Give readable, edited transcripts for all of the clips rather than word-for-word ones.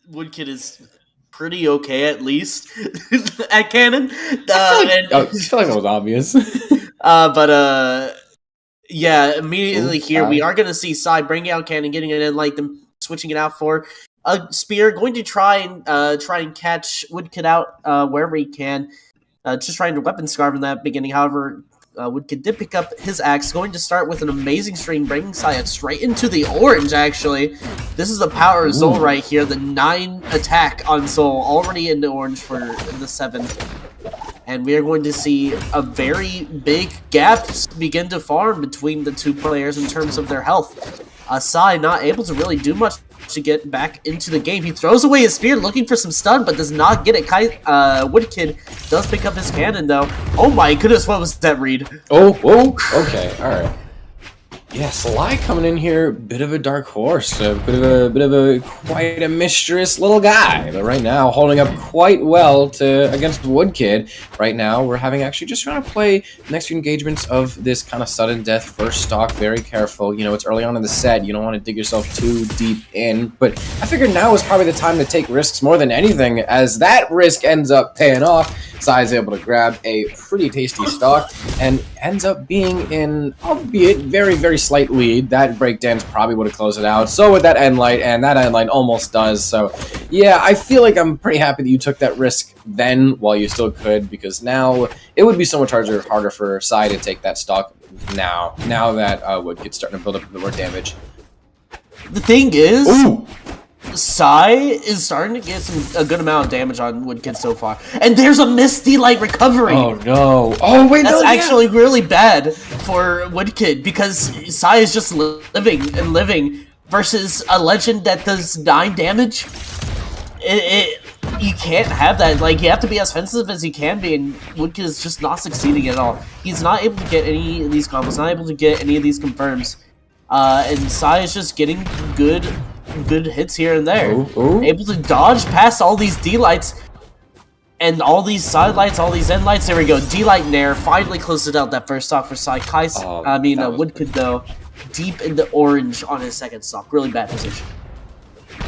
Wxxdkid is pretty okay at least at cannon. I feel like that was obvious. But yeah, immediately Ooh, here we Sai. are going to see Sai bringing out cannon, getting it in, like them switching it out for a spear, going to try and catch Wxxdkid out wherever he can. Just trying to weapon scarf in that beginning. However, Wxxdkid did pick up his axe, going to start with an amazing string, bringing Saya straight into the orange, actually. This is the power of Zol right here. The 9 attack on Zol, already in the orange for the 7. And we are going to see a very big gap begin to form between the two players in terms of their health. Sai not able to really do much to get back into the game. He throws away his spear looking for some stun, but does not get it. Wxxdkid does pick up his cannon, though. Oh my goodness, what was that read? Oh, okay, alright. Yeah, Sly coming in here, bit of a dark horse, a bit of a quite a mischievous little guy, but right now holding up quite well against Wxxdkid. Right now, we're having actually just trying to play the next few engagements of this kind of sudden death first stock. Very careful, you know, it's early on in the set. You don't want to dig yourself too deep in, but I figured now is probably the time to take risks more than anything, as that risk ends up paying off. Sai is able to grab a pretty tasty stock and ends up being in, albeit very, very slight lead. That breakdance probably would have closed it out. So with that end light, and that end light almost does. So yeah, I feel like I'm pretty happy that you took that risk then while you still could, because now it would be so much harder for Sai to take that stock now that Wxxdkid's starting to build up a bit more damage. The thing is, Ooh. Sai is starting to get a good amount of damage on Wxxdkid so far. And there's a Misty Light recovery! Oh no. Oh wait, that's no, actually really bad for Wxxdkid, because Sai is just living and living versus a legend that does 9 damage. You can't have that. Like, you have to be as offensive as you can be, and Wxxdkid is just not succeeding at all. He's not able to get any of these combos, not able to get any of these confirms. And Sai is just getting good hits here and there. Ooh. Able to dodge past all these D-lights and all these side lights, all these end lights. There we go. D-light Nair finally closes out that first stock for Sai. Wxxdkid, though, deep in the orange on his second stock. Really bad position.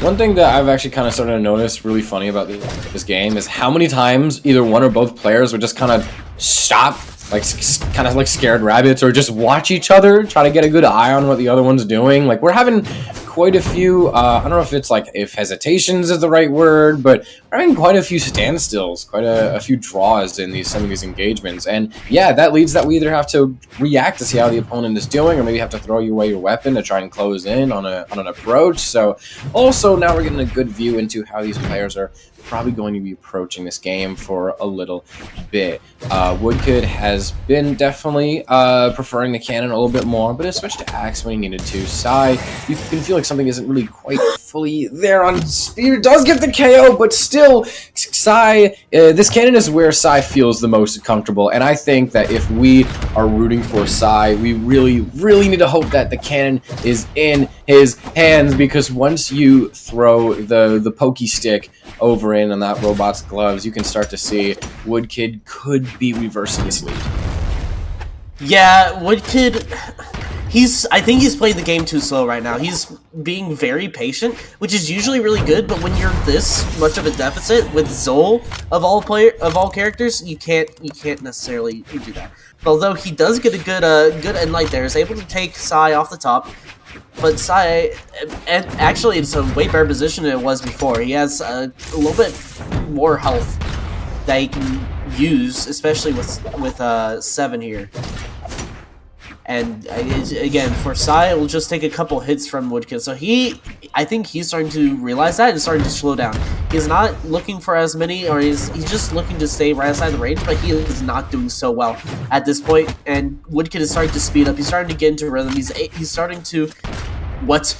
One thing that I've actually kind of started to notice really funny about this game is how many times either one or both players would just kind of stop, like kind of like scared rabbits, or just watch each other, try to get a good eye on what the other one's doing. Like, we're having quite a few, I don't know if it's like, if hesitations is the right word, but we're having quite a few standstills, quite a few draws in some of these engagements. And yeah, that leads that we either have to react to see how the opponent is doing, or maybe have to throw away your weapon to try and close in on an approach. So also now we're getting a good view into how these players are probably going to be approaching this game for a little bit. Wxxdkid has been definitely preferring the cannon a little bit more, but has switched to axe when he needed to. Sai, you can feel like something isn't really quite fully there on spear. Does get the KO, but still, Sai, this cannon is where Sai feels the most comfortable, and I think that if we are rooting for Sai, we really, really need to hope that the cannon is in his hands, because once you throw the pokey stick over in on that robot's gloves, you can start to see Wxxdkid could be reversing his lead. Yeah, Wxxdkid, I think he's playing the game too slow right now. He's being very patient, which is usually really good, but when you're this much of a deficit with Zol of all characters, you can't necessarily do that. Although he does get a good end light there, is able to take Sai off the top. But Sai, and actually it's a way better position than it was before. He has a little bit more health that he can use, especially with 7 here. And again, for Sai, it will just take a couple hits from Wxxdkid. So I think he's starting to realize that and starting to slow down. He's not looking for as many, or he's just looking to stay right outside the range, but he is not doing so well at this point. And Wxxdkid is starting to speed up. He's starting to get into rhythm. He's starting to... What?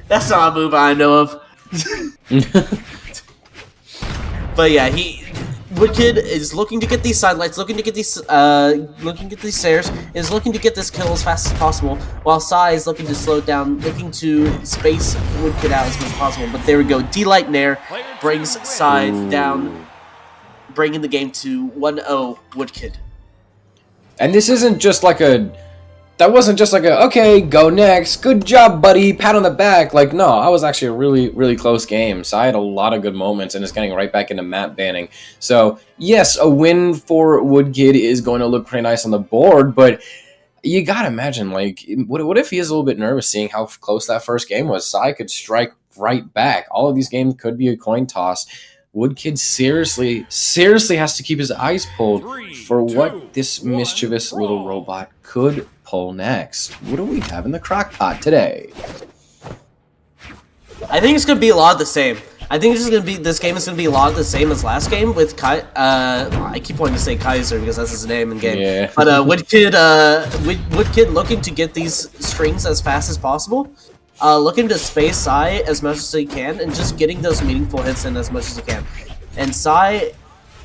That's not a move I know of. But yeah, Wxxdkid is looking to get these sidelights, looking to get these stairs, is looking to get this kill as fast as possible, while Sai is looking to slow it down, looking to space Wxxdkid out as much as possible. But there we go, D-Light Nair brings Sai down, bringing the game to 1-0 Wxxdkid. And this isn't just like a that wasn't just like a, okay, go next, good job, buddy, pat on the back. Like, no, I was actually a really, really close game. So I had a lot of good moments and it's getting right back into map banning. So, yes, a win for Wxxdkid is going to look pretty nice on the board, but you gotta imagine, like, what if he is a little bit nervous seeing how close that first game was? Sai could strike right back. All of these games could be a coin toss. Wxxdkid seriously has to keep his eyes pulled for what this mischievous little robot could pull next. What do we have in the crock pot today? I think it's gonna be a lot of the same. I think this game is gonna be a lot of the same as last game with Kai. I keep wanting to say Kaiser because that's his name in game. Yeah. But Wxxdkid looking to get these strings as fast as possible. Looking to space Sai as much as he can and just getting those meaningful hits in as much as he can. And Sai,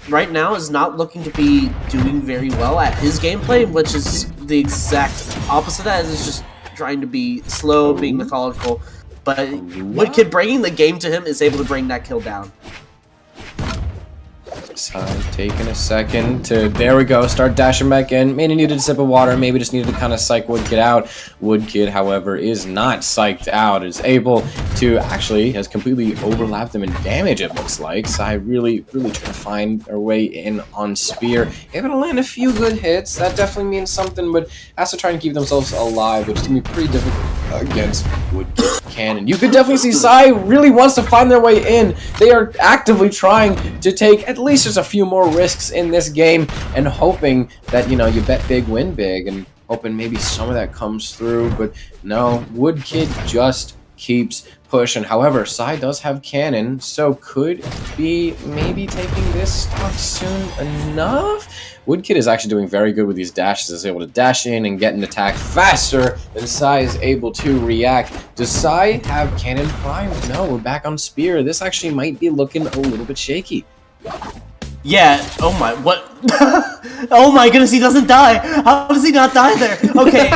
right now, is not looking to be doing very well at his gameplay, which is the exact opposite of that. Is just trying to be slow, being methodical. But Wxxdkid bringing the game to him is able to bring that kill down. Sai taking a second to, there we go, start dashing back in. Maybe needed a sip of water, maybe just needed to kind of psych Wxxdkid out. Wxxdkid, however, is not psyched out, is able to, actually, has completely overlapped them in damage, it looks like. Sai really trying to find her way in on Spear. Able to land a few good hits, that definitely means something, but has to try and keep themselves alive, which is going to be pretty difficult against Wxxdkid cannon. You could definitely see Sai really wants to find their way in. They are actively trying to take at least just a few more risks in this game and hoping that, you know, you bet big, win big, and hoping maybe some of that comes through. But no, Wxxdkid just keeps pushing. However, Sai does have cannon, so could be maybe taking this stock soon enough. Wxxdkid is actually doing very good with these dashes. Is able to dash in and get an attack faster than Sai is able to react. Does Sai have cannon prime? No, we're back on Spear. This actually might be looking a little bit shaky. Yeah, oh my, what? Oh my goodness, he doesn't die! How does he not die there? Okay,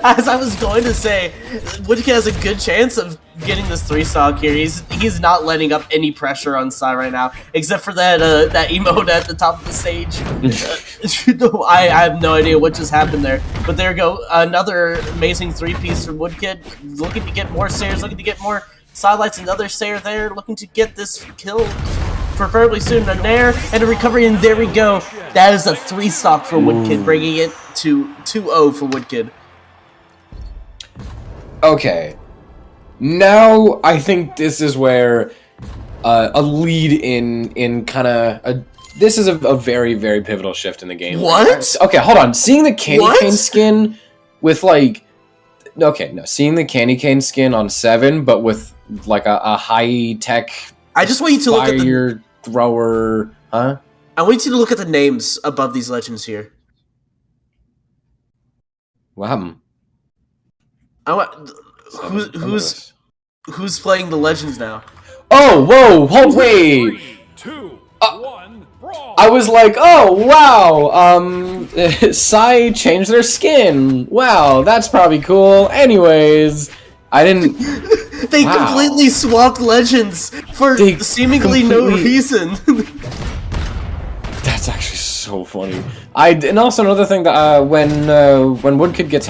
as I was going to say, Wxxdkid has a good chance of getting this 3-stock here. He's not letting up any pressure on Sai right now, except for that that emote at the top of the stage. I have no idea what just happened there, but there we go. Another amazing 3-piece from Wxxdkid, looking to get more stairs, looking to get more sidelights, another stair there, looking to get this kill preferably soon. A nair and a recovery, and there we go. That is a 3-stock for Wxxdkid, bringing it to 2-0 for Wxxdkid. Okay, now I think this is where a lead in kind of a. This is a very pivotal shift in the game. What? Okay, hold on. Seeing the candy cane skin with like, okay, no, seeing the candy cane skin on 7, but with like a high tech. I just want you to look at the thrower, huh? I want you to look at the names above these legends here. What happened? I want who's playing the legends now? Oh, whoa, hold, wait. 3, 2, 1, brawl. I was like, oh wow, Sai changed their skin. Wow, that's probably cool. Anyways, I didn't. They completely swapped legends for seemingly no reason. That's actually so funny. And also another thing that when Wxxdkid gets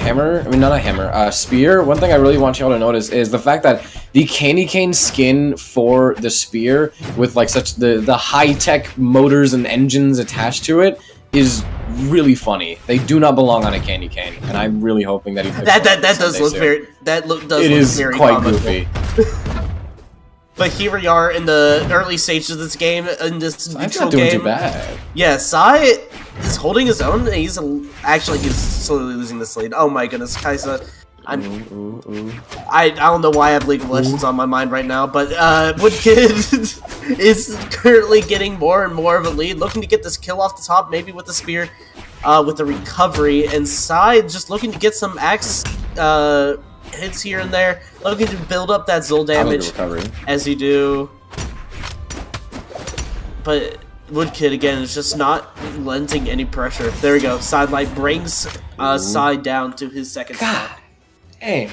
Spear. One thing I really want y'all to notice is the fact that the candy cane skin for the Spear with like such the high tech motors and engines attached to it is really funny. They do not belong on a candy cane, and I'm really hoping that he that does look very it is very quite goofy. But here we are in the early stages of this game, in this neutral not doing game. Too bad. Yeah, Sai is holding his own. He's slowly losing this lead. Oh my goodness, Kaisa. I don't know why I have League of Legends on my mind right now, but Wxxdkid is currently getting more and more of a lead, looking to get this kill off the top, maybe with the Spear, with the recovery, and Sai just looking to get some axe hits here and there, looking to build up that Zul damage as you do. But Wxxdkid again is just not lending any pressure. There we go. Sidelight brings Sai down to his second spot. Hey,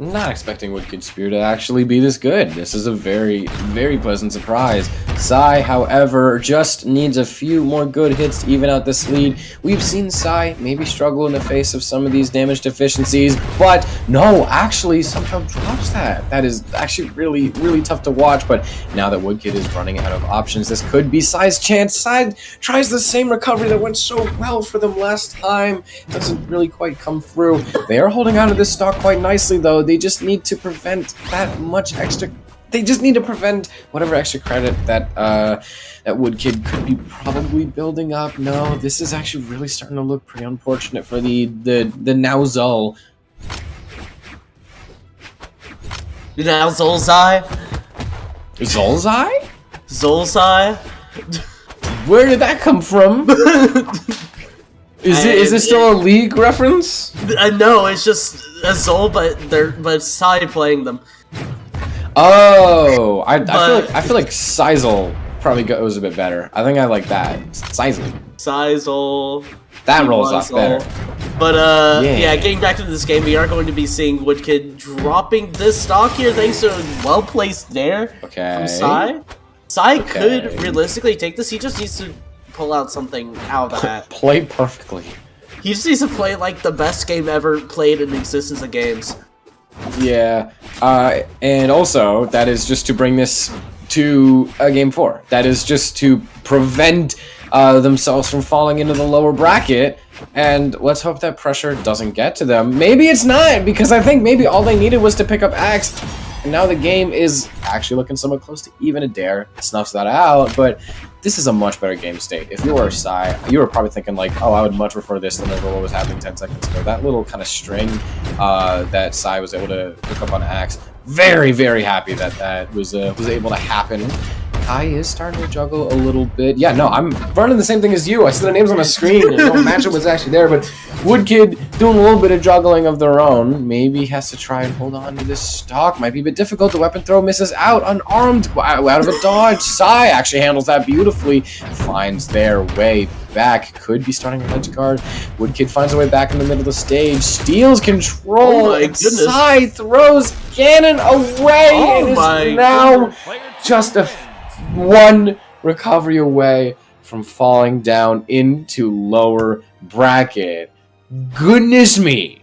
Not expecting Wxxdkid Spear to actually be this good. This is a very, very pleasant surprise. Sai, however, just needs a few more good hits to even out this lead. We've seen Sai maybe struggle in the face of some of these damage deficiencies, but no, actually somehow drops that. That is actually really, really tough to watch, but now that Wxxdkid is running out of options, this could be Sai's chance. Sai tries the same recovery that went so well for them last time. Doesn't really quite come through. They are holding on to this stock quite nicely, though. They just need to prevent that much extra. They just need to prevent whatever extra credit that that Wxxdkid could be probably building up. No, this is actually really starting to look pretty unfortunate for the now Zul. Now Zolzai? Zolzai? Zolzai? Where did that come from? Is this still a League reference? No, it's just a Zol, but Sai playing them. Oh, I feel like Sizel probably goes a bit better. I think I like that. Sizel. That rolls off better. But yeah, getting back to this game, we are going to be seeing Wxxdkid dropping this stock here thanks to a well-placed dare from Sai. Sai could realistically take this. He just needs to pull out something out of that. Play perfectly. He just needs to play like the best game ever played in the existence of games. Yeah, and also, that is just to bring this to Game 4. That is just to prevent themselves from falling into the lower bracket, and let's hope that pressure doesn't get to them. Maybe it's not, because I think maybe all they needed was to pick up X, and now the game is actually looking somewhat close to even. A dare snuffs that out, but this is a much better game state. If you were Sai, you were probably thinking like, oh, I would much prefer this than what was happening 10 seconds ago. That little kind of string that Sai was able to pick up on Axe, very, very happy that that was able to happen. Kai is starting to juggle a little bit. Yeah, no, I'm running the same thing as you. I see the names on the screen, and no matchup was actually there, but Wxxdkid doing a little bit of juggling of their own. Maybe has to try and hold on to this stock. Might be a bit difficult. The weapon throw misses out, unarmed, out of a dodge. Sai actually handles that beautifully. Finds their way back. Could be starting a ledge guard. Wxxdkid finds a way back in the middle of the stage. Steals control. Oh my goodness. Sai throws cannon away. Oh and my is now Goodness. just a one recovery away from falling down into lower bracket. Goodness me.